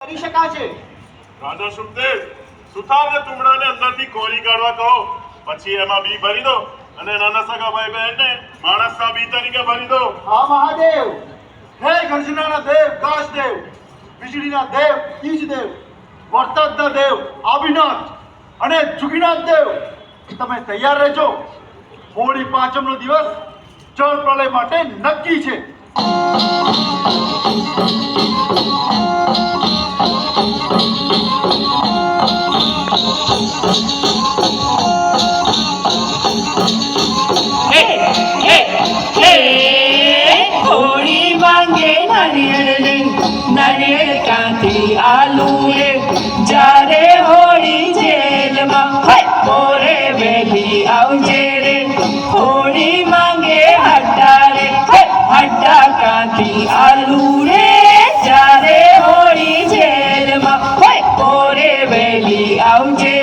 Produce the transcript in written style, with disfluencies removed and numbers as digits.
કરી શકાશે. રાજા સુખદેવ, સુથારને તુમડાને અંદરથી કોરી કાઢવા કહો, પછી એમાં બી ભરી દો અને નાના સગા ભાઈ બહેનને માણસના બી તરીકે ભરી દો. હા મહાદેવ, હે ગર્જનાના દેવ કાશદેવ, વીજળીના દેવ ઈજદેવ, વર્તકના દેવ આભિનાથ અને જુગીનાથ દેવ, તમે તૈયાર રહેજો. હોળી પાંચમનો દિવસ જળ પ્રલય માટે નક્કી છે. હોળી માંગે નારિયેળ કાંથી આલુ રે, જ્યારે હોળી જેલમાં મોરે વેલી આવજે રે. હોળી માંગે હટ્ટા રે, હટ્ટા કાંથી આલુ રે, જ્યારે હોળી જેલમાં મોરે વેલી આવજે